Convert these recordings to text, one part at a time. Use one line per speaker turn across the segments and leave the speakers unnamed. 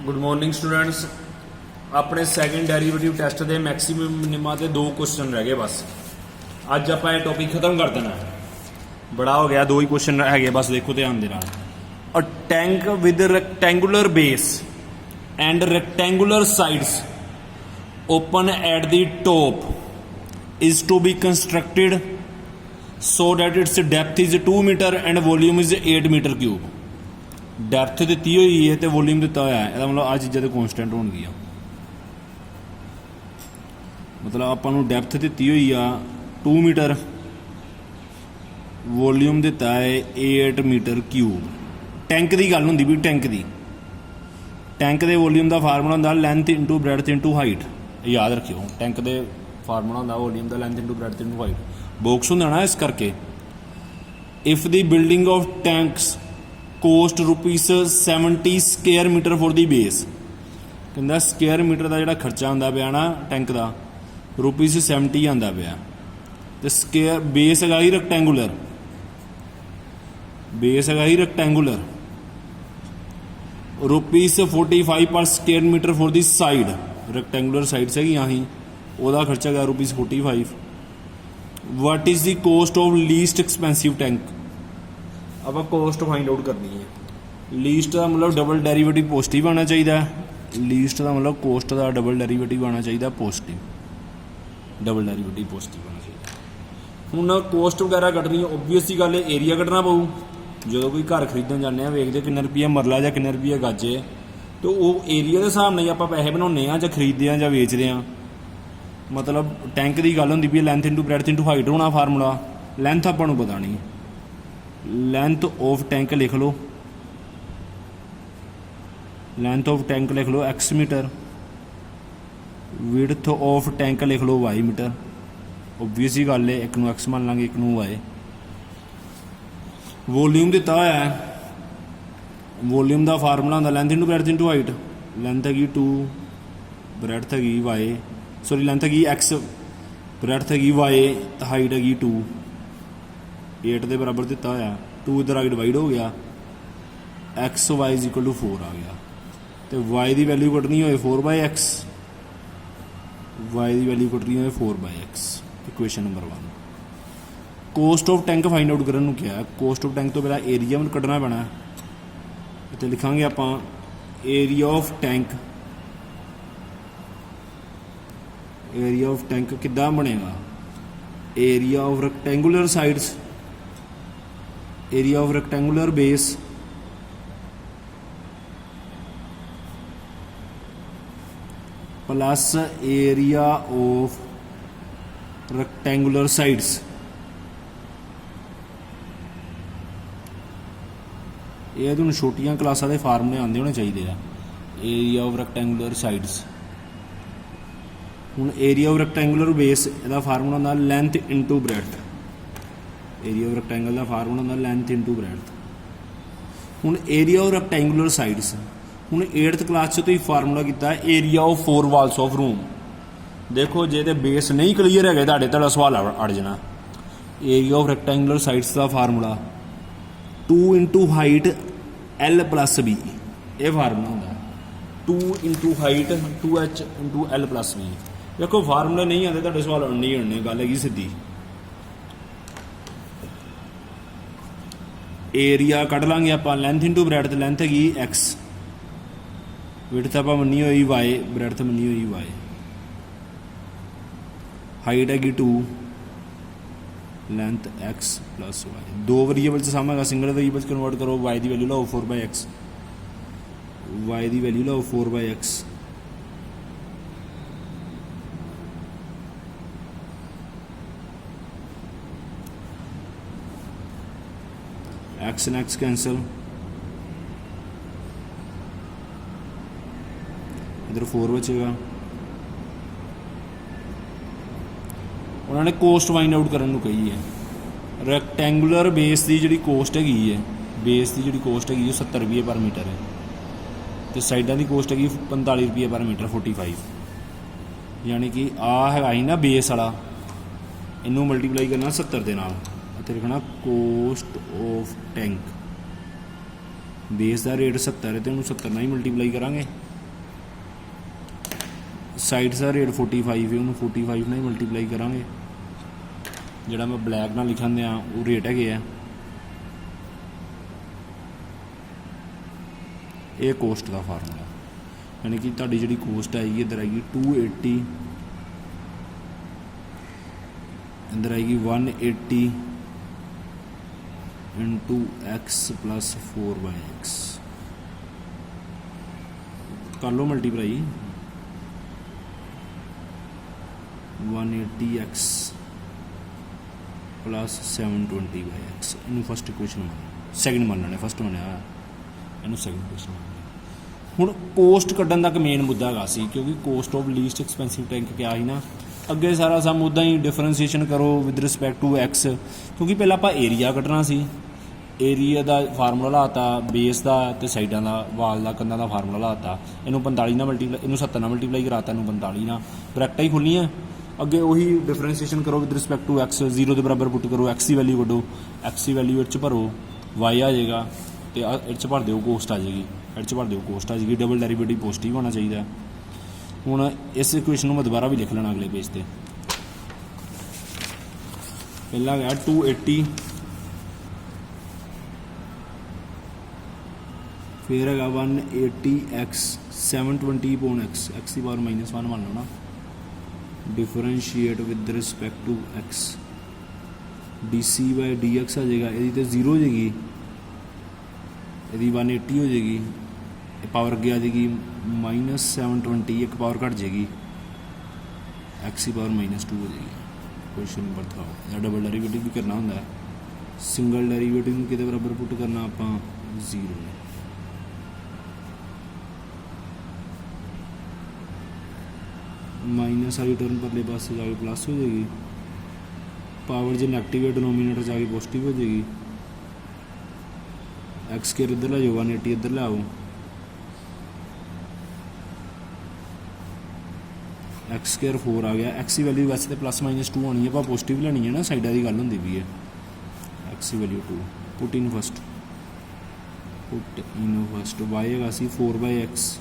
Good morning students. अपने second derivative test के maximum minima के 2 क्वेश्चन रह गए बस। अज आप टॉपिक खत्म कर देना है, बड़ा हो गया। 2 ही क्वेश्चन है बस, देखो ध्यान देना। A tank with rectangular base and rectangular sides open at the top is to be constructed so that its depth is 2 metre and volume is 8 metre cube. Depth दी हुई है तो वॉल्यूम दिता हुआ है, मतलब आ चीज़ा तो कॉन्सटेंट होगी। मतलब आपको डेप्थ दी हुई आ 2 मीटर, वॉल्यूम दिता है 8 मीटर क्यूब। टैंक की गल होंगी भी, टैंक के वॉल्यूम का फार्मूला होंगे length into breadth into height. याद रखियो, टैंक के फार्मूला होंगे वॉल्यूम का length into breadth into height. Box होंगे ना, इस करके if the building of tanks cost ₹70 square metre for the base. कहता स्केयर मीटर का जो खर्चा आता पाया ना टैंक का ₹70 आता पाया। तो स्केयर बेस है ही रेक्टेंगुलर, बेस है ही रेक्टेंगुलर। ₹45 पर square metre for the side, rectangular side से ही वह खर्चा गया ₹45। What is the cost of least expensive tank. अब कॉस्ट फाइंड आउट करनी है। लीस्ट का मतलब डबल डेरीवेटिव पॉजिटिव आना चाहिए। लीस्ट का मतलब कॉस्ट का डबल डेरीवेटिव आना चाहिए पॉजिटिव, डबल डेरीवेटिव पॉजिटिव आना चाहिए। हूँ कॉस्ट वगैरह कटनी है, ओबवियस ही गल है, एरिया कटना पऊ। जो कोई घर खरीदन जाने वेखते किन्ने रुपये मरला या किन्ने रुपये गज है, तो वो एरिया के हिसाब से आप पैसे बनाने या खरीदते हैं या बेचते हैं। मतलब टैंक की गल होंगी भी length into breadth into height होना फार्मूला। लेंथ आपको पता नहीं, लेंथ ऑफ टैंक लिख लो, लेंथ ऑफ टैंक लिख लो x meter, width of tank लिख लो y मीटर। ओबवियस ही गल है, एक नू x मान लांगे, एक नू y। वॉल्यूम दिता है, वॉल्यूम का फार्मूला होंगे length into breadth into height. Length हैगी 2, ब्रैड्थ हैगी y, सॉरी लेंथ हैगी x, ब्रैड्थ हैगी y, हाइट हैगी 2। 8 के बराबर दिता होया, 2 इधर आगे डिवाइड हो गया, x y is equal to 4 आ गया। तो वाई की वैल्यू कटनी हो 4/x, वाई की वैल्यू कटनी हो 4/x। Equation number 1। Cost of tank find out करने क्या है। कॉस्ट ऑफ टैंक तो पहला एरिया में कढ़ना पैना। तो लिखांगे आप area of tank, area of tank किद्दां बनेगा। Area of rectangular sides, area of rectangular base plus area of rectangular sides. ये तुम छोटियां क्लासा के फार्मूले आते होने चाहिए। Area of rectangular sides. हूँ एरिया ऑफ रेक्टेंगुलर बेस का फार्मूला होंगे length into breadth. Area of rectangle का फार्मूला होंगे लेंथ इंटू ब्रैड्थ। हूँ एरिया ऑफ रेक्टेंगुलर साइड्स, हूँ 8th क्लास तो ही फार्मूला किया area of 4 walls of room. देखो जे तो बेस नहीं क्लीयर है तो सवाल अड़ जाना। एरिया ऑफ रेक्टेंगुलर साइड्स का formula 2 into height L plus B। ये फार्मूला होंगे 2 into height 2H into L plus B। देखो फार्मूले नहीं आते तो सवाल नहीं आने, गल है सीधी। एरिया कढ़ लाँगे आप लेंथ इंटू ब्रैड्थ, लेंथ हैगी x, विड्थ आप मनी हुई y, ब्रैड्थ मनी हुई y, हाइट हैगी 2, length x plus y। 2 variable से सामने सिंगल वेरिएबल कन्वर्ट करो, y की वैल्यू लो 4/x, y की value low 4/x। X and x cancel, इधर 4 बचेगा। उन्होंने कॉस्ट फाइंड आउट करने को कही है। रेक्टेंगुलर बेस की जी कॉस्ट हैगी है, बेस की जी कॉस्ट हैगी 70 रुपये पर मीटर है। तो साइडा की कॉस्ट हैगी 45 रुपये पर मीटर, 45। यानी कि आ है ना बेस वाला, इनू मल्टीप्लाई करना 70 के नाल, तो लिखना कॉस्ट ऑफ टैंक। बेस का रेट 70 है तो उन्होंने 70 ਨਾਲ ਹੀ ਮਲਟੀਪਲਾਈ ਕਰਾਂਗੇ। साइड्स का रेट 45 है उन्होंने 45 ਨਾਲ ਹੀ ਮਲਟੀਪਲਾਈ ਕਰਾਂਗੇ। ਜਿਹੜਾ मैं ब्लैक ਨਾਲ लिखन दिया वो रेट है ये कोस्ट का फार्मूला, यानी कि तुहाडी जिहड़ी कोस्ट आएगी इधर आएगी 280, इधर आएगी 180 इंटू एक्स प्लस 4/x। कर लो मल्टीप्लाई 180x प्लस 720/x। इनू फस्ट इक्वेशन सैकेंड मान लेने, फस्ट मानिया इनू सैकेंड इक्वेशन मान। हुण कोस्ट कड्ढण तक मेन मुद्दा हैगा सी, क्योंकि cost of least expensive tank क्या ही ना अगे सारा सम उदा ही डिफरेंसीएशन करो विद रिस्पैक्ट टू एक्स, क्योंकि पहले आप एरिया कड्ढना सी, एरिया का फार्मूला लाता, बेस का तो साइडों का वाल का कंधा का फार्मूला लाता, इनू 45 ना मल्टीप्लाई, इनू 70 ना मल्टीप्लाई कराता, इनू 45 ना, ब्रैकेटां ही खुलियां। अगे वही डिफरेंसीएशन करो विद रिस्पैक्ट टू एक्स, 0 के बराबर पुट करो, एक्स की वैल्यू कड्ढो, एक्स की वैल्यू इच भरो, वाई आ जाएगा तो इच भर दो कोस्ट आ जाएगी, इच भर दो कोस्ट आ जाएगी। डबल डेरिवेटिव पॉजिटिव होना चाहिए। हुण इस इक्वेशन मैं दोबारा भी लिख लेना अगले पेज पे। पहला गया 280, फिर है 180x 720/x, एक्स की पावर -1 मान लो ना, differentiate with respect to x, dc/dx आ जाएगा, यदि तो 0 हो जाएगी, यदि 180 हो जाएगी, पावर अगे आ जाएगी -720, एक पावर घट जाएगी, एक्स की पावर -2 हो जाएगी। क्वेश्चन नंबर 3 या डबल डेरिवेटिव भी करना होंगे, सिंगल डेरिवेटिव कि बराबर पुट करना आप 0 माइनस वाली टर्म परले पास जाके प्लस हो जाएगी, पावर जो नैगेटिव है डिनोमीनेटर जाके पॉजिटिव हो जाएगी, एक्स स्क्वायर इधर ले जाओ, 180 इधर ले आओ, एक्स स्क्वायर 4 आ गया, एक्स की वैल्यू वैसे तो +-2 होनी है, पर पॉजिटिव लेनी है ना, साइडा की गल होंदी भी है। एक्स की value 2 put in first, y है 4/x,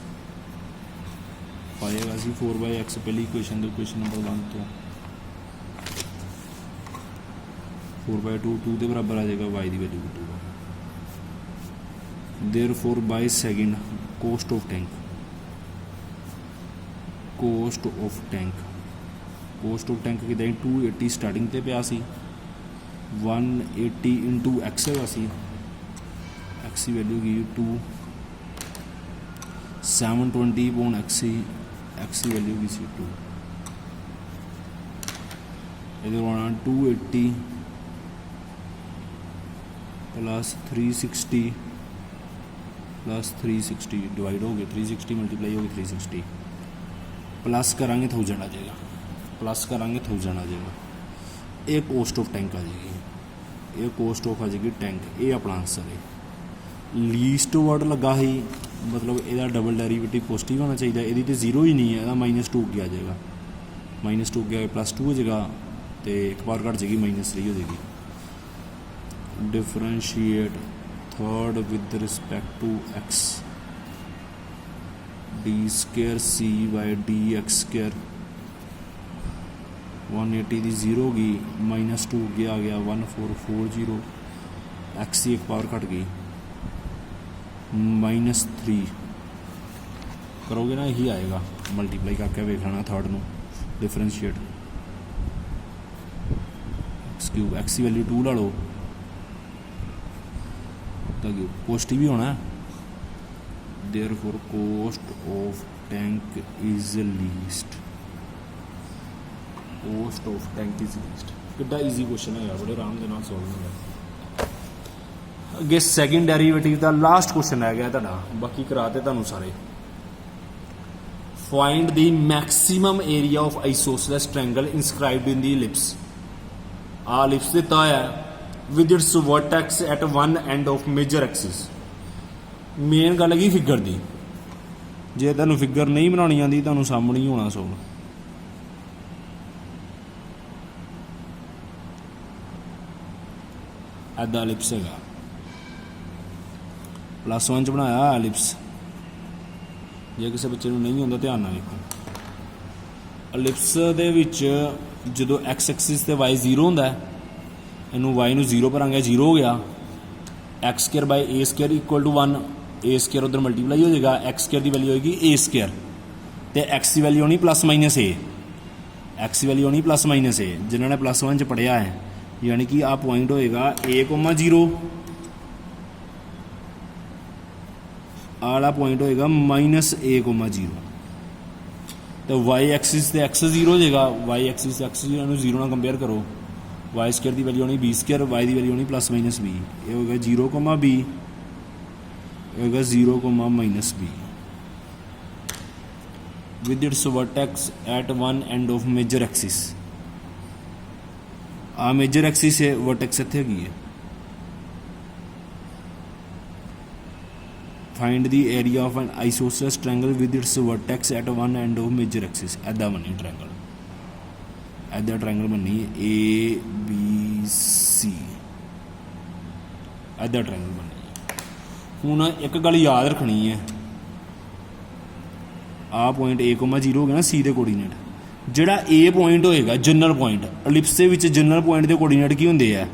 वाई है 4/x पहली इक्वेशन तो इक्वेशन नंबर 1 तो 4/2 2 के बराबर आ जाएगा, वाई की value 2। Therefore by second cost of tank, cost of tank, cost of tank कितना 280 स्टार्टिंग ते पिया सी, 180 इंटू एक्स है सी, एक्स की वैल्यू की 2, 720/x, एक्स की वैल्यू की सी 2, इधर आना 280 प्लस 360 प्लस 360 डिवाइड हो गए, 360 मल्टीप्लाई हो गई 360, प्लस करांगे 1000 आ जाएगा, प्लस करांगे 1000 आ जाएगा, ये कोस्ट ऑफ टैंक आ जाएगी, ये कोस्ट ऑफ आ जाएगी टैंक, ये अपना आंसर है। लीस्ट वर्ड लगा ही मतलब यदा डबल डेरिवेटिव पॉजिटिव होना चाहिए, यदि तो 0 ही नहीं है, यदा -2 आ जाएगा, -2 गया +2 हो जाएगा, तो एक बार घट जाएगी -3 हो जाएगी। Differentiate third with respect to x, d²c/dx², 180 की 0 होगी, -2 आ गया 1440, एक्स की एक पावर घट गई, -3 करोगे ना यही आएगा, मल्टीप्लाई करके वेख लेना थर्ड में, डिफरेंशिएट x³ एक्स की वैल्यू 2 ला लो, पॉजिटिव ही होना है। Therefore cost of tank is least, cost of tank is least, कितना ईजी क्वेश्चन है यार, बड़े आराम के नाल सॉल्व होगा। अगे सैकेंड डेरिवेटिव का लास्ट क्वेश्चन है गया तुहाडा, बाकी कराते तुहानू सारे। Find the maximum area of isosceles triangle inscribed in the ellipse, आ इलिप्स दिता है with its vertex at one end of major axis. Main गल है फिगर की, जे तुहानू फिगर नहीं बनानी आती तुहानू सामने ही होना सोल। ऐदा इलिप्स है +1 च बनाया एलिप्स। जे किसी बच्चे नूं नहीं आउंदा ध्यान नाल वेखो। एलिप्स दे विच जदों एक्स एक्सिस ते वाई 0 हुंदा है, इनू वाई नूं 0 भरांगे 0 हो गया। X square by a square equal to 1, a square उधर मल्टीप्लाई हो जाएगा, एक्स स्केयर की वैल्यू होगी ए स्केयर, तो एक्स की वैल्यू होनी +- ए, एक्स की वैल्यू होनी +- ए। जिन्होंने +1 च पढ़िया है, यानी कि आ पॉइंट होएगा a,0, आला पॉइंट होएगा -a,0। तो वाई एक्सिस से एक्स 0 हो जाएगा, वाई एक्सिस से एक्स 0 ना कंपेयर करो, वाई स्केयर की वैल्यू होनी बी स्केयर, वाई की वैल्यू होनी +- बी, ये होगा 0, बी, ये होगा 0, -b with its vertex at one end of major axis। आ मेजर एक्सिस है, वर्टेक्स इत्थे हैगी है। Find the area of an isosceles triangle with its vertex at one end of major axis. ऐदा बनी ट्रायंगल, ऐदा ट्रायंगल बनी ABC, ऐदा ट्रायंगल बनी। हुण एक गल याद रखनी है, आ पॉइंट A,0 हो गया ना सी के कोऑर्डिनेट, जिहड़ा ए पॉइंट होएगा general point, ellipse they which general point के कोऑर्डिनेट की हुंदे आ,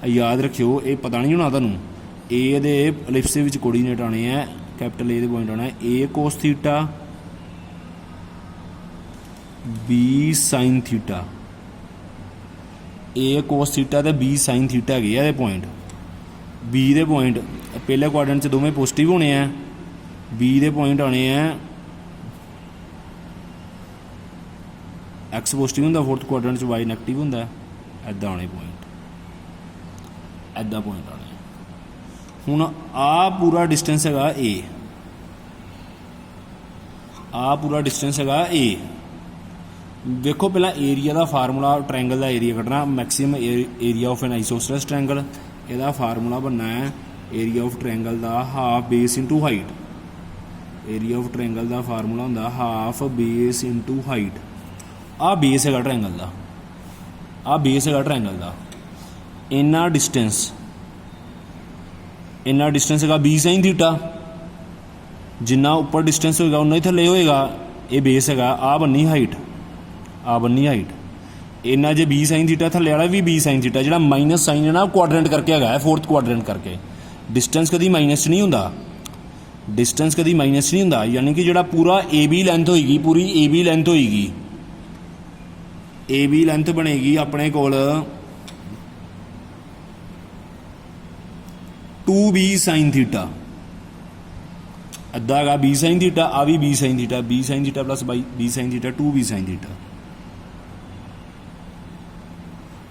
याद रखियो, ये पता नहीं होना तुहानूं। ए दे एलिप्स दे विच कोऑर्डिनेट आने हैं, कैपिटल ए दे पॉइंट आना है A cos theta, B sin theta, A cos theta ते B sin थीटा है ये पॉइंट। B दे पॉइंट पहले क्वाड्रेंट च दोवें पॉजिटिव होने हैं, B दे पॉइंट आने हैं एक्स पॉजिटिव होंदा, फोर्थ क्वाड्रेंट च वाई नैगेटिव होंदा, ऐदा आने पॉइंट, ऐदा पॉइंट आने। हुण आ पूरा डिस्टेंस हैगा ए, आ पूरा डिस्टेंस हैगा ए। देखो पहला एरिया का फार्मूला, ट्रायंगल का एरिया कड्ढना, maximum area of an isosceles triangle, ਇਹਦਾ फार्मूला बनना है एरिया ऑफ ट्रायंगल का half base into height. Area of triangle का फार्मूला होंदा हाफ बेस इंटू हाइट। आ बेस है ट्रायंगल का, आ बेस है ट्रायंगल का, इन्ना डिस्टेंस है बी साइन थीटा, जिन्ना उपर डिस्टेंस होएगा उन्ना ही थले होएगा, ये बेस है। आ बनी हाइट, आ बनी हाइट, इन्ना जे बी साइन थीटा, थले वाला भी बी साइन थीटा, जो माइनस साइन है ना क्वाड्रेंट करके है, फोर्थ क्वाड्रेंट करके। डिस्टेंस कभी माइनस नहीं होंदा, डिस्टेंस कभी माइनस नहीं होंदा, यानी कि जो पूरा ए बी लेंथ होएगी, पूरी ए बी लेंथ होएगी, ए बी लेंथ बनेगी अपने कोल 2b साइन थीटा, अद्धा है बी साइन थीटा, आ भी b sine theta, b sine theta plus b sine theta 2b sine theta.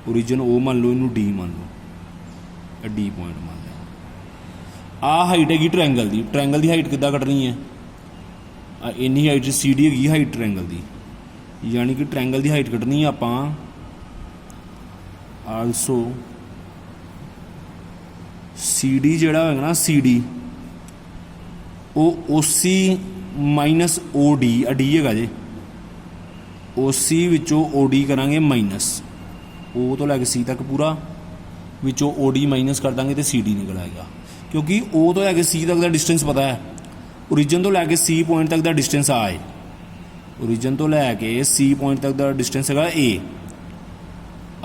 Origin O मान लो, इनू डी मान लो, डी पॉइंट मान लो। आ हाइट हैगी ट्रायंगल की, ट्रायंगल की हाइट किद्दां कड्ढनी है, इन्नी हाइट सी डी हैगी हाइट ट्रायंगल की, यानी कि ट्रायंगल की हाइट कड्ढनी आपां आलसो सी डी जिहड़ा होएगा ना, सी डी वो OC minus O D, D हैगा जे, OC विचों OD करांगे माइनस, ओ तो लैके सी तक पूरा, विचों OD माइनस कर देंगे तो CD निकल आएगा, क्योंकि ओ तो लैके सी तक का डिस्टेंस पता है, ओरिजिन तो लैके सी पॉइंट तक का डिस्टेंस आए, ओरिजिन तो लैके सी पॉइंट तक का डिस्टेंस है ए,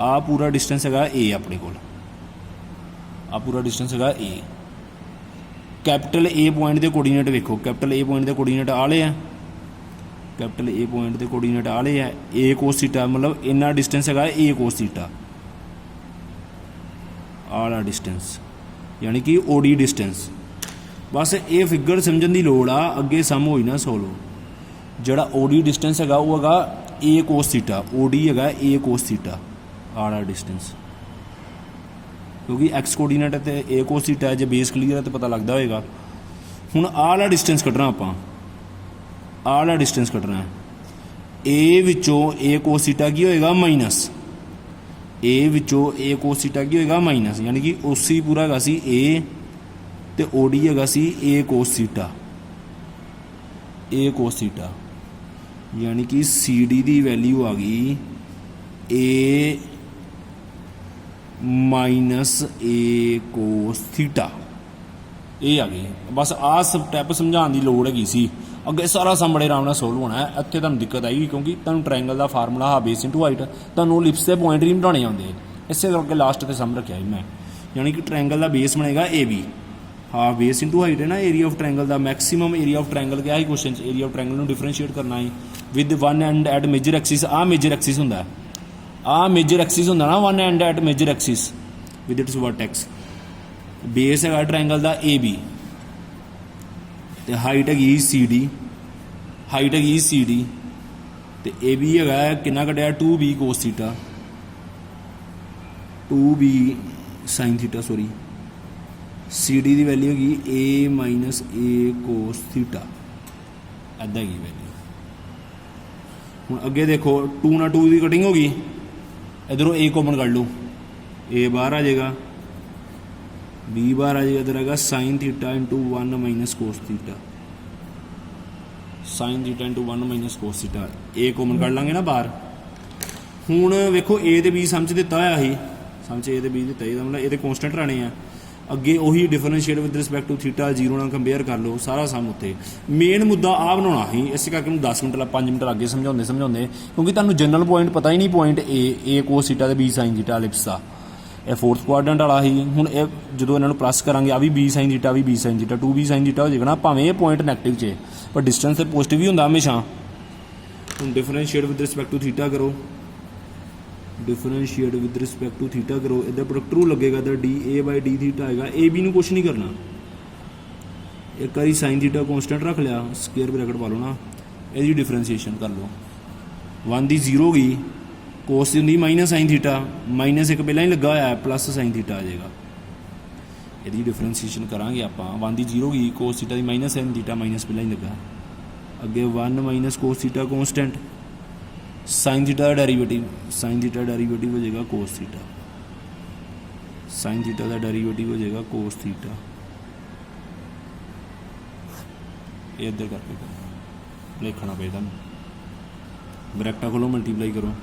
आ पूरा डिस्टेंस है ए अपने को, आ पूरा डिस्टेंस है ए। कैपिटल ए पॉइंट के कोऑर्डिनेट वेखो, कैपिटल ए पॉइंट के कोऑर्डिनेट आले है, कैपिटल ए पॉइंट के कोऑर्डिनेट आले है, ए कोस थीटा, मतलब इन्ना डिस्टेंस है ए कोस थीटा, आला डिस्टेंस, यानी कि ओडी डिस्टेंस। बस ये फिगर समझने की लोड़ आ, अगे सम हो ना सोलो। जड़ा ओडी डिस्टेंस है वो है ए कोस थीटा, ओडी है ए कोस थीटा, आला डिस्टेंस, क्योंकि एक्स कोऑर्डिनेट है तो ए कोस थीटा है, जो बेस क्लीयर है तो पता लगता होएगा। हुण आला डिस्टेंस कड्ढना आपां, आला डिस्टेंस कड्ढना है, ए विचों ए कोस थीटा की होएगा माइनस, ए विचों ए कोस थीटा की होएगा माइनस, यानी कि OC पूरा हैगा सी ए ते OD हैगा सी ए कोस थीटा, ए कोस थीटा, यानी कि CD की वैल्यू आ गई ए माइनस ए कोस थीटा। ਇਹ ਆ ਗਈ। ਬਸ ਆਹ ਸਟੈਪ ਸਮਝਾਉਣ ਦੀ ਲੋੜ ਹੈਗੀ ਸੀ, ਅੱਗੇ ਸਾਰਾ ਸਮ ਬੜੇ ਆਰਾਮ ਨਾਲ ਸੋਲਵ ਹੋਣਾ ਹੈ। ਇੱਥੇ ਤੁਹਾਨੂੰ ਦਿੱਕਤ ਆਏਗੀ ਕਿਉਂਕਿ ਤੁਹਾਨੂੰ ਟ੍ਰਾਇੰਗਲ ਦਾ ਫਾਰਮੂਲਾ ਹਾ ਬੇਸ ਇਨਟੂ ਹਾਈਟ, ਤੁਹਾਨੂੰ ਲਿਪਸ ਦੇ ਪੁਆਇੰਟ ਨਹੀਂ ਬਣਾਉਣੇ ਆਉਂਦੇ, ਇਸੇ ਕਰਕੇ ਲਾਸਟ ਤੇ ਸਮ ਰੱਖਿਆ ਸੀ ਮੈਂ। ਯਾਨੀ ਕਿ ਟ੍ਰਾਇੰਗਲ ਦਾ ਬੇਸ ਬਣੇਗਾ A B, half base into height ਹੈ ਨਾ, ਏਰੀਆ ਆਫ ਟ੍ਰਾਇੰਗਲ ਦਾ ਮੈਕਸਿਮਮ ਏਰੀਆ ਆਫ ਟ੍ਰਾਇੰਗਲ ਕਿਹਾ ਸੀ ਕੁਐਸਚਨ 'ਚ, ਏਰੀਆ ਆਫ ਟ੍ਰਾਇੰਗਲ ਨੂੰ ਡਿਫਰੈਂਸ਼ੀਏਟ ਕਰਨਾ ਹੈ with one end at major axis. ਆਹ ਮੇਜਰ ਐਕਸਿਸ ਹੁੰਦਾ, ਆਹ ਮੇਜਰ ਐਕਸਿਸ ਹੁੰਦਾ ਨਾ, one end at major axis with its vertex. Base ਹੈਗਾ ਟ੍ਰਾਇੰਗਲ ਦਾ ਏ ਬੀ, ਤੇ ਹਾਈਟ ਹੈਗੀ ਸੀ ਡੀ, ਹਾਈਟ ਹੈਗੀ ਸੀ ਡੀ, ਤੇ ਏ ਬੀ ਹੈਗਾ ਕਿੰਨਾ ਕੱਢਿਆ 2b cos theta, 2b sine theta, sorry C D ਦੀ ਵੈਲਿਊ ਹੈਗੀ a minus a cos theta, ਇੱਦਾਂ ਹੈਗੀ ਵੈਲਿਊ। ਹੁਣ ਅੱਗੇ ਦੇਖੋ 2 ਨਾਲ 2 ਦੀ ਕਟਿੰਗ ਹੋ ਗਈ, ਇੱਧਰੋਂ a ਕੋਮਨ ਕੱਢ ਲਓ, a ਬਾਹਰ ਆ ਜਾਏਗਾ, b ਬਾਹਰ ਆ ਜਾਏਗਾ, ਇੱਧਰ ਹੈਗਾ sine theta into 1 minus cos theta, sine theta into 1 minus cos theta, a common ਕੱਢ ਲਾਂਗੇ ਨਾ ਬਾਹਰ। ਹੁਣ ਵੇਖੋ a ਤੇ b ਸਮਝ ਦਿੱਤਾ ਹੋਇਆ ਸੀ, ਸਮਝ a ਤੇ b ਦਿੱਤਾ, ਇਹਦਾ ਮਤਲਬ ਇਹ ਤੇ ਕੌਂਸਟੈਂਟ ਰਹਿਣੇ ਆ। ਅੱਗੇ ਉਹੀ differentiate with respect to theta 0 ਨਾਲ ਕੰਪੇਅਰ ਕਰ ਲਓ, ਸਾਰਾ ਸਮ ਉੱਤੇ। ਮੇਨ ਮੁੱਦਾ ਆ ਬਣਾਉਣਾ ਸੀ, ਇਸੇ ਕਰਕੇ ਮੈਨੂੰ 10 ਮਿੰਟ 5 ਮਿੰਟ ਲੱਗੇ ਸਮਝਾਉਂਦੇ ਕਿਉਂਕਿ ਤੁਹਾਨੂੰ ਜਨਰਲ ਪੁਆਇੰਟ ਪਤਾ ਹੀ ਨਹੀਂ, ਪੁਆਇੰਟ a ਕੋਸ ਥੀਟਾ ਤੇ b ਸਾਈਨ ਥੀਟਾ ਲਿਪਸ ਦਾ, ਇਹ ਫੋਰਥ ਕੁਆਡਰੈਂਟ ਵਾਲਾ ਸੀ। ਹੁਣ ਇਹ ਜਦੋਂ ਇਹਨਾਂ ਨੂੰ ਪ੍ਰੈਸ ਕਰਾਂਗੇ, ਆ ਵੀ b ਸਾਈਨ ਥੀਟਾ, ਵੀ b sign theta, 2b sine theta ਹੋ ਜਾਏਗਾ ਨਾ, ਭਾਵੇਂ ਇਹ ਪੁਆਇੰਟ ਨੈਗੇਟਿਵ 'ਚ ਪਰ ਡਿਸਟੈਂਸ ਤੇ ਪੋਜ਼ਿਟਿਵ ਹੀ ਹੁੰਦਾ ਹਮੇਸ਼ਾ। ਹੁਣ differentiate with respect to theta ਕਰੋ, differentiate with respect to theta ਕਰੋ, ਇੱਧਰ ਪ੍ਰੋਡਕਟ ਰੂ ਲੱਗੇਗਾ, ਇੱਧਰ D A by D theta ਆਏਗਾ, ਏ ਬੀ ਨੂੰ ਕੁਛ ਨਹੀਂ ਕਰਨਾ, ਇੱਕ ਵਾਰੀ ਸਾਈਨ ਥੀਟਾ ਕੌਂਸਟੈਂਟ ਰੱਖ ਲਿਆ, ਸਕੁਅਰ ਬ੍ਰੈਕਟ ਪਾ ਲਓ ਨਾ, ਇਹਦੀ ਡਿਫਰੈਂਸ਼ੀਏਸ਼ਨ ਕਰ ਲਓ। 1 ਦੀ 0 ਗਈ, ਕੋਸ ਦੀ ਹੁੰਦੀ ਮਾਈਨਸ ਸਾਈਨ ਥੀਟਾ, ਮਾਈਨਸ ਇੱਕ ਪਹਿਲਾਂ ਹੀ ਲੱਗਾ ਹੋਇਆ, ਪਲੱਸ ਸਾਈਨ ਥੀਟਾ ਆ ਜਾਏਗਾ, ਇਹਦੀ ਡਿਫਰੈਂਸ਼ੀਏਸ਼ਨ ਕਰਾਂਗੇ ਆਪਾਂ। 1 ਦੀ 0 ਗਈ, ਕੋਸ ਥੀਟਾ ਦੀ ਮਾਈਨਸ ਸਾਈਨ ਥੀਟਾ, ਮਾਈਨਸ ਪਹਿਲਾਂ ਹੀ ਲੱਗਾ, ਅੱਗੇ 1 minus cos theta ਕੌਂਸਟੈਂਟ, sign theta ਦਾ ਡੈਰੀਵੇਟਿਵ, ਸਾਈਨ ਥੀਟਾ ਦਾ ਡੈਰੀਵੇਟਿਵ ਹੋ ਜਾਏਗਾ ਕੋਸ ਥੀਟਾ, ਸਾਈਨ ਥੀਟਾ ਦਾ ਡੈਰੀਵੇਟਿਵ ਹੋ ਜਾਏਗਾ ਕੋਸ ਥੀਟਾ, ਇਹ ਇੱਧਰ ਕਰਕੇ ਲਿਖਣਾ ਪਏ ਤੁਹਾਨੂੰ, ਬ੍ਰੈਕਟਾਂ ਕੋਲੋਂ ਮਲਟੀਪਲਾਈ ਕਰੋ,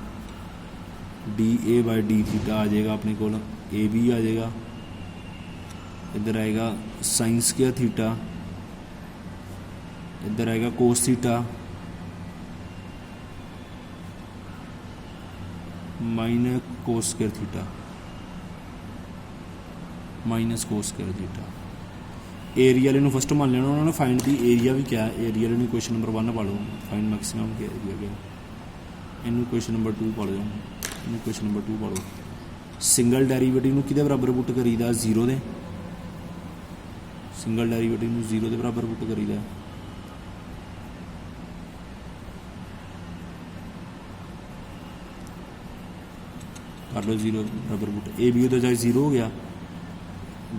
d A by D theta ਆ ਜਾਏਗਾ ਆਪਣੇ ਕੋਲ, ਏ ਬੀ ਆ ਜਾਏਗਾ, ਇੱਧਰ ਆਏਗਾ ਸਾਈਨ ਸਕੁਅਰ ਥੀਟਾ, ਇੱਧਰ ਆਏਗਾ cos theta minus cos square theta, minus cos square theta. Area वाले फस्ट मान लेना, उन्होंने फाइंड दी एरिया भी क्या है, एरिया वाले क्वेश्चन नंबर 1 पा लो, फाइंड मैक्सिमम क्या एरिया क्या, इनू क्वेश्चन नंबर 2 पा लो, इनू क्वेश्चन नंबर 2 पा लो। सिंगल डेरीवेटिव किहदे बराबर पुट करीदा, 0 दे, सिंगल डेरीवेटिव 0 के बराबर पुट करीदा, कर लो 0 बराबर पुट, ए बी तो जाए 0 हो गया,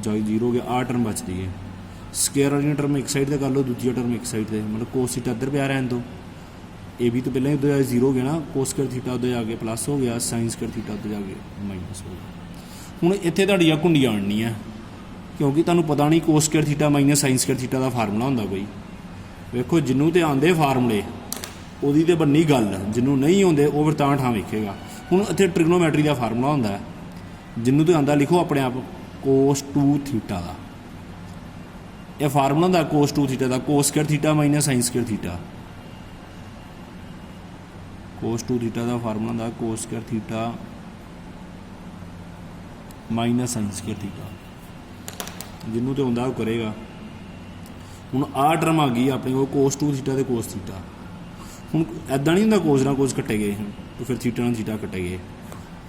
जाए 0 हो गया, आ टर्म बचती है। स्केयर वाली टर्म एक साइड से कर लो, दूसरी टर्म एक साइड से, मतलब कोस थीटा इधर पे आ रहने दो, ए बी तो पहले ही उधर जाए 0 हो गया ना, कोस स्क्वायर थीटा उधर जाके प्लस हो गया, साइन स्क्वायर थीटा उधर जाके माइनस हो गया। हुण इत्थे तुहाडी आ घुंडी आनी है क्योंकि तुहानूं पता नहीं कोस square theta minus sign square theta का फार्मूला हुंदा कोई। वेखो जिन्हों तो आंदे फार्मूले ਉਹਦੀ ਤੇ ਬੰਨੀ ਗੱਲ, ਜਿਹਨੂੰ ਨਹੀਂ ਆਉਂਦੇ ਉਹ ਫਿਰ ਤਾਂ ਠਾਂ ਵੇਖੇਗਾ। ਹੁਣ ਇੱਥੇ ਟ੍ਰਿਗਨੋਮੈਟਰੀ ਦਾ ਫਾਰਮੂਲਾ ਹੁੰਦਾ ਹੈ, ਜਿਹਨੂੰ ਤੇ ਆਂਦਾ ਲਿਖੋ ਆਪਣੇ ਆਪ, ਕੋਸ 2 ਥੀਟਾ ਦਾ ਇਹ ਫਾਰਮੂਲਾ ਹੁੰਦਾ, ਕੋਸ 2 ਥੀਟਾ ਦਾ, cos square theta minus sine square theta, cos 2 theta ਦਾ ਫਾਰਮੂਲਾ ਹੁੰਦਾ cos square theta minus sine square theta, ਜਿਹਨੂੰ ਤੇ ਆਉਂਦਾ ਉਹ ਕਰੇਗਾ। ਹੁਣ ਆਹ ਟਰਮ ਆ ਗਈ ਆਪਣੇ ਕੋਲ ਕੋਸ 2 ਥੀਟਾ ਤੇ ਕੋਸ ਥੀਟਾ। ਹੁਣ ਇੱਦਾਂ ਨਹੀਂ ਹੁੰਦਾ ਕੋਸ ਨਾਲ ਕੋਸ ਕੱਟੇ ਗਏ ਤੇ ਫਿਰ ਥੀਟਾ ਨਾਲ ਥੀਟਾ ਕੱਟੇ ਗਏ।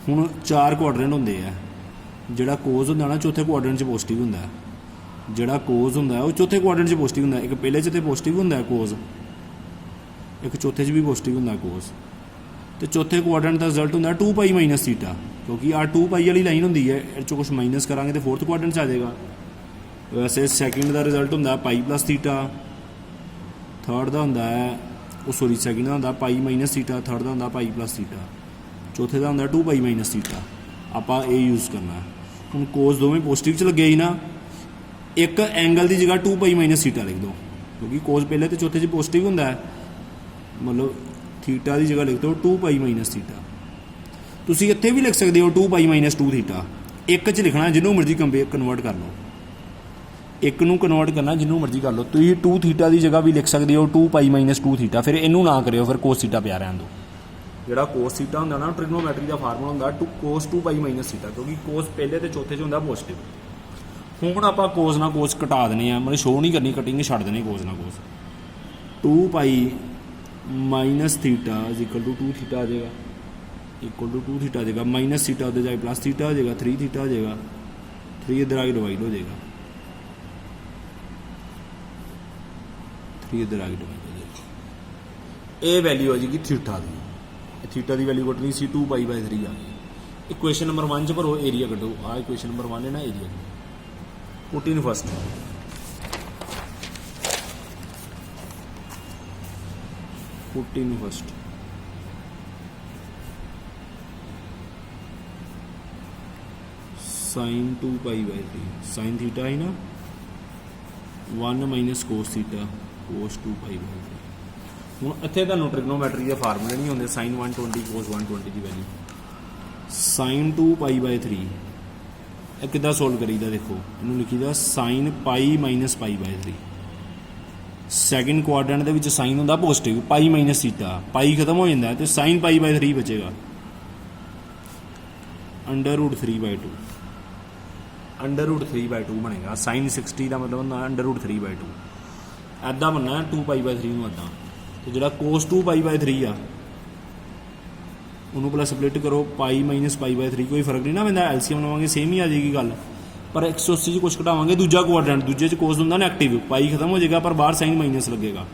ਹੁਣ 4 ਕੁਆਡਰੈਂਟ ਹੁੰਦੇ ਆ, ਜਿਹੜਾ ਕੋਸ ਹੁੰਦਾ ਨਾ ਚੌਥੇ ਕੁਆਡਰੈਂਟ 'ਚ ਪੋਜ਼ਿਟਿਵ ਹੁੰਦਾ, ਜਿਹੜਾ ਕੋਸ ਹੁੰਦਾ ਉਹ ਚੌਥੇ ਕੁਆਡਰੈਂਟ 'ਚ ਪੋਜ਼ਿਟਿਵ ਹੁੰਦਾ, ਇੱਕ ਪਹਿਲੇ 'ਚ ਤੇ ਪੋਜ਼ਿਟਿਵ ਹੁੰਦਾ ਕੋਸ, ਇੱਕ ਚੌਥੇ 'ਚ ਵੀ ਪੋਜ਼ਿਟਿਵ ਹੁੰਦਾ ਕੋਸ, ਤੇ ਚੌਥੇ ਕੁਆਡਰੈਂਟ ਦਾ ਰਿਜ਼ਲਟ ਹੁੰਦਾ 2 ਪਾਈ ਮਾਈਨਸ ਥੀਟਾ, ਕਿਉਂਕਿ ਆਹ 2 ਪਾਈ ਵਾਲੀ ਲਾਈਨ ਹੁੰਦੀ ਹੈ, ਇਹ 'ਚੋਂ ਕੁਛ ਮਾਈਨਸ ਕਰਾਂਗੇ ਤੇ ਫੋਰਥ ਕੁਆਡਰੈਂਟ 'ਚ ਆ ਜਾਏਗਾ। ਵੈਸੇ ਸੈਕਿੰਡ ਦਾ ਰਿਜ਼ਲਟ ਹੁੰਦਾ ਪਾਈ ਪਲੱਸ ਥੀਟਾ, ਥਰਡ ਦਾ ਹੁੰਦਾ ਹੈ ਉਹ ਸੋਰੀ ਸੈਕਿੰਡ ਦਾ ਹੁੰਦਾ ਪਾਈ ਮਾਈਨਸ ਥੀਟਾ, ਥਰਡ ਦਾ ਹੁੰਦਾ ਪਾਈ ਪਲੱਸ ਥੀਟਾ, ਚੌਥੇ ਦਾ ਹੁੰਦਾ 2 ਪਾਈ ਮਾਈਨਸ ਥੀਟਾ। ਆਪਾਂ ਇਹ ਯੂਜ਼ ਕਰਨਾ। ਹੁਣ ਕੋਸ ਦੋਵੇਂ ਪੋਜ਼ਿਟਿਵ 'ਚ ਲੱਗੇ ਸੀ ਨਾ, ਇੱਕ ਐਂਗਲ ਦੀ ਜਗ੍ਹਾ 2 ਪਾਈ ਮਾਈਨਸ ਥੀਟਾ ਲਿਖ ਦਿਓ, ਕਿਉਂਕਿ ਕੋਸ ਪਹਿਲੇ ਤੇ ਚੌਥੇ 'ਚ ਪੋਜ਼ਿਟਿਵ ਹੁੰਦਾ ਹੈ, ਮਤਲਬ ਥੀਟਾ ਦੀ ਜਗ੍ਹਾ ਲਿਖ ਦਿਓ 2 ਪਾਈ ਮਾਈਨਸ ਥੀਟਾ। ਤੁਸੀਂ ਇੱਥੇ ਵੀ ਲਿਖ ਸਕਦੇ ਹੋ 2 ਪਾਈ ਮਾਈਨਸ 2 ਥੀਟਾ, ਇੱਕ 'ਚ ਲਿਖਣਾ, ਜਿਹਨੂੰ ਮਰਜ਼ੀ ਕਨਵਰਟ ਕਰ ਲਓ। एक नू कन्वर्ट करना जिन्हों मर्जी कर लो, तुम 2 थीटा की जगह भी लिख सकते हो 2 पाई माइनस 2 थीटा, फिर इनू ना करो, फिर कोस थीटा पिया रहन दो। जोड़ा कोस थीटा होंदा ना ट्रिग्नोमैट्री का फार्मूला होंदा कोस 2 पाई माइनस थीटा, क्योंकि कोस पहले तो चौथे च होंदा पॉजिटिव। हुण आपां कोस ना कोस कटा देने आ, मतलब शो नहीं करनी, कटिंग छड्ड देने कोस ना cos. 2 pi minus theta is equal to 2 theta आ जाएगा, इक्वल टू 2 थीटा आ जाएगा, माइनस थीटा उधर जाए प्लस थीटा हो जाएगा, 3 थीटा हो जाएगा, 3 इधर आके डिवाइड हो जाएगा, 3 इधर आके डिवाइड हो जाएगा। ये वैल्यू आ जाएगी थीटा की, थीटा की वैल्यू कटनी सी 2 पाई बाई 3 आ गई। इक्वेशन नंबर 1 च भरो, एरिया कटो, आ इक्वेशन नंबर 1 है ना, area put in first, put in first, sine 2 pi by 3, sine theta है ना 1 minus cos theta, cos 2 pi by 3। हूँ इतने तुहानूं ट्रिग्नोमैट्री के फार्मूले नहीं होंगे, साइन 120 कोस 120 की वैल्यू, साइन 2 पाई बाई 3 ਇਹ ਕਿੱਦਾਂ ਸੋਲਵ ਕਰੀਦਾ, ਦੇਖੋ ਇਹਨੂੰ ਲਿਖੀਦਾ ਸਾਈਨ ਪਾਈ ਮਾਈਨਸ ਪਾਈ ਬਾਈ 3। ਸੈਕਿੰਡ ਕੁਆਡਰੈਂਟ ਦੇ ਵਿੱਚ ਸਾਈਨ ਹੁੰਦਾ ਪੋਜ਼ਿਟਿਵ, ਪਾਈ ਮਾਈਨਸ ਥੀਟਾ, ਪਾਈ ਖਤਮ ਹੋ ਜਾਂਦਾ ਤੇ ਸਾਈਨ ਪਾਈ ਬਾਈ 3 ਬਚੇਗਾ, ਅੰਡਰ ਰੂਟ 3/2, ਅੰਡਰ ਰੂਟ 3/2 ਬਣੇਗਾ। ਸਾਈਨ 60 ਦਾ ਮਤਲਬ ਹੁੰਦਾ ਅੰਡਰ ਰੂਟ 3/2, ਐਦਾਂ ਬਣਨਾ 2 ਪਾਈ ਬਾਈ 3 ਨੂੰ ਐਦਾਂ। ਤੇ ਜਿਹੜਾ ਕੋਸ 2 ਪਾਈ ਬਾਈ 3 ਆ ਉਹਨੂੰ ਪਹਿਲਾਂ ਸਪਲਿਟ ਕਰੋ, ਪਾਈ ਮਾਈਨਸ ਪਾਈ ਬਾਈ 3, ਕੋਈ ਫਰਕ ਨਹੀਂ ਨਾ ਪੈਂਦਾ, ਐਲਸੀਐਮ ਲਵਾਂਗੇ ਸੇਮ ਹੀ ਆ ਜਾਏਗੀ ਗੱਲ, ਪਰ 180 ਚ ਕੁਛ ਘਟਾਵਾਂਗੇ। ਦੂਜਾ ਕੁਆਡਰੈਂਟ, ਦੂਜੇ ਚ ਕੋਸ ਹੁੰਦਾ ਨੈਗੇਟਿਵ, ਪਾਈ ਖਤਮ ਹੋ ਜਾਏਗਾ ਪਰ ਬਾਹਰ ਸਾਈਨ ਮਾਈਨਸ ਲੱਗੇਗਾ,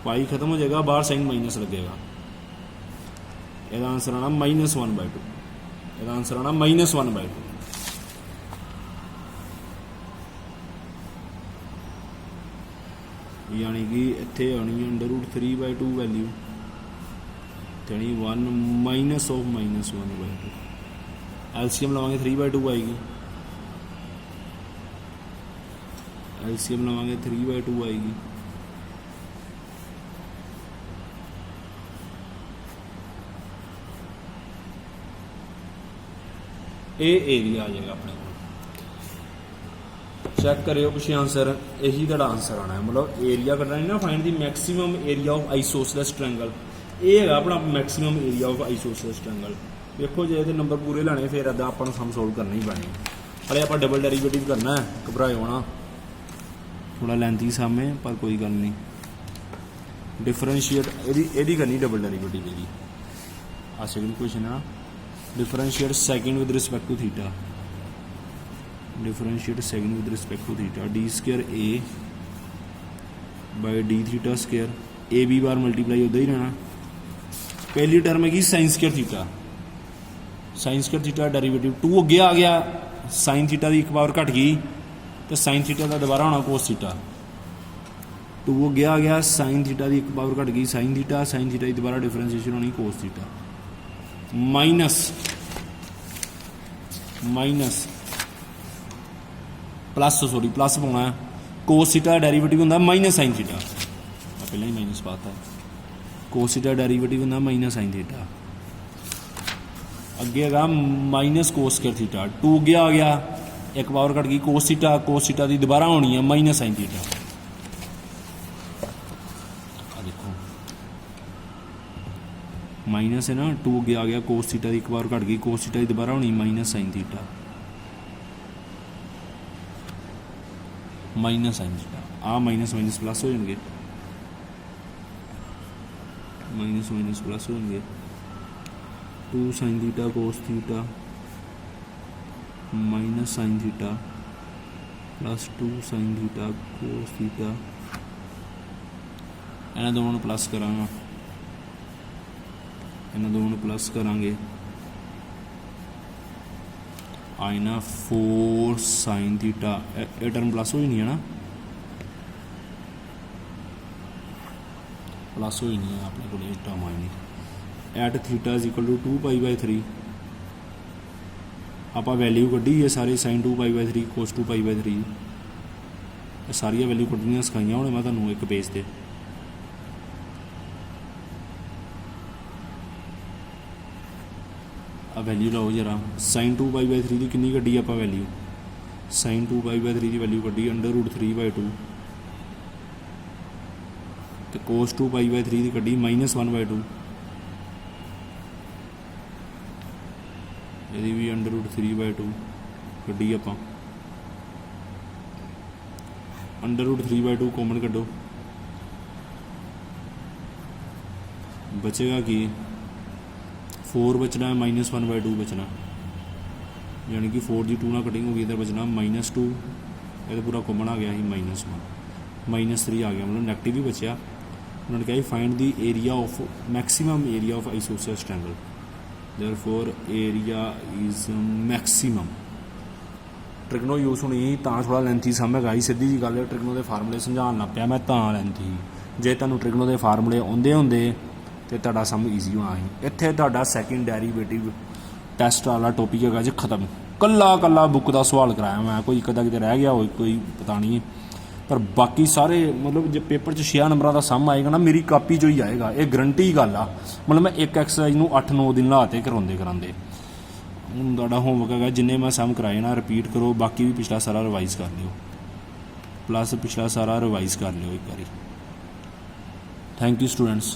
ਪਾਈ ਖਤਮ ਹੋ ਜਾਏਗਾ ਬਾਹਰ ਸਾਈਨ ਮਾਈਨਸ ਲੱਗੇਗਾ। ਇਹਦਾ ਆਨਸਰ ਆਣਾ -1/2, ਇਹਦਾ ਆਨਸਰ ਆਣਾ -1/2। यानी कि इत्थे आनी अंडर रूट 3/2 वैल्यू, यानी 1 माइनस ऑफ -1/2। एलसीएम लवांगे 3/2 आएगी, एलसीएम लवांगे 3/2 आएगी। ये एरिया आ जाएगा अपने को, चेक करो पिछले आंसर, यही तेरा आंसर आना है। मतलब एरिया करना है ना, find the maximum area of isosceles triangle, ये है अपना maximum area of isosceles triangle. देखो जो ये नंबर पूरे लाने फिर अदा अपन सम सोल्व करना ही पैनी, अरे आप डबल डेरिवेटिव करना है, घबराओ ना, थोड़ा लेंथी सम है पर कोई गल नहीं। डिफरेंशिएट यदि करनी डबल डेरिवेटिव यदि, आ सेकंड क्वेश्चन है, differentiate second with respect to theta, differentiate second with respect to theta, d square A by d theta square, A B बार मल्टीप्लाई उधर ही रहना। पहली टर्म है sine square theta, sine square theta derivative 2 अगे आ गया, sine theta की एक पावर घट गई तो साइन थीटा का दोबारा होना कोस थीटा, 2 अगे आ गया, साइन थीटा की एक पावर घट गई साइन थीटा की दोबारा डिफरेंशिएशन होनी कोस theta, minus minus plus, sorry plus पाना है, कोस थीटा डेरिवेटिव होंदा माइनस साइन थीटा, पहले ही माइनस पाता, कोस थीटा डेरिवेटिव होंदा माइनस साइन थीटा, अगे है माइनस कोस स्क्वायर थीटा, 2 अगे आ गया, एक पावर घट गई कोस थीटा की दोबारा होनी है माइनस साइन थीटा। देखो माइनस है ना, 2 अगे आ गया, कोस थीटा की एक पावर घट गई, कोस थीटा की दोबारा होनी minus sine theta, minus sine theta, आ माइनस माइनस प्लस हो जाएंगे, माइनस माइनस प्लस हो जाएंगे, 2 sine theta cos theta minus sine theta plus 2 sine theta cos theta, इन्होंने दोनों प्लस करांगा, इन्होंने दोनों प्लस करांगे, आई ना 4 साइन थीटा, ये टर्म प्लस हो ही नहीं है ना, प्लस हो ही नहीं है अपने को, टर्म आई नहीं। At theta is equal to 2 pi by 3, आप वैल्यू कढ़ी है सारे, sine 2 pi by 3 cos 2 pi by 3, सारिया वैल्यू कढ़नियाँ सिखाई हूँ मैं तुहानूं एक पेज पे। आ वैल्यू लाओ जरा, साइन 2 पाई बाई 3 की कितनी कढ़ी आप वैल्यू, sin 2π/3 की वैल्यू कड्डी √3/2 तो cos 2π/3 की कड्डी -1/2 यदि भी √3/2 कड्डी आपां √3/2 कॉमन कड्डो बचेगा कि 4 बचना है -1/2 बचना यानी कि 4 की 2 ना कटिंग होगी इधर बचना -2 ये पूरा कॉमन आ गया ही -1 -3 आ गया मतलब नैगेटिव ही बचा उन्होंने कहा find the area of maximum area of isosceles triangle therefore area is maximum trigono use होनी तां थोड़ा लेंथी समझ आई सीधी जी गल ट्रिगनो के फार्मूले समझान लग पिया मैं तां लेंथी जे तुहानूं ट्रिगनो के फार्मूले आउंदे होंदे तो तुहाडा सम ईजी होना ही इत्थे तुहाडा सैकेंड डेरीवेटिव टैसट वाला टॉपिक है जी खत्म कला कला बुक का सवाल कराया मैं कोई एक किते रह गया हो कोई पता नहीं पर बाकी सारे मतलब जो पेपर 6 नंबर का सम आएगा ना मेरी कापी जो ही आएगा ये गारंटी गल आ मतलब मैं एक एक्सरसाइज में 8-9 दिन लाते कराते कराते हूँ तुहाडा होमवर्क है जिन्ने मैं सम कराए ना रिपीट करो बाकी भी पिछला सारा रिवाइज कर लियो प्लस पिछला सारा रिवाइज कर लियो एक बारी थैंक यू स्टूडेंट्स।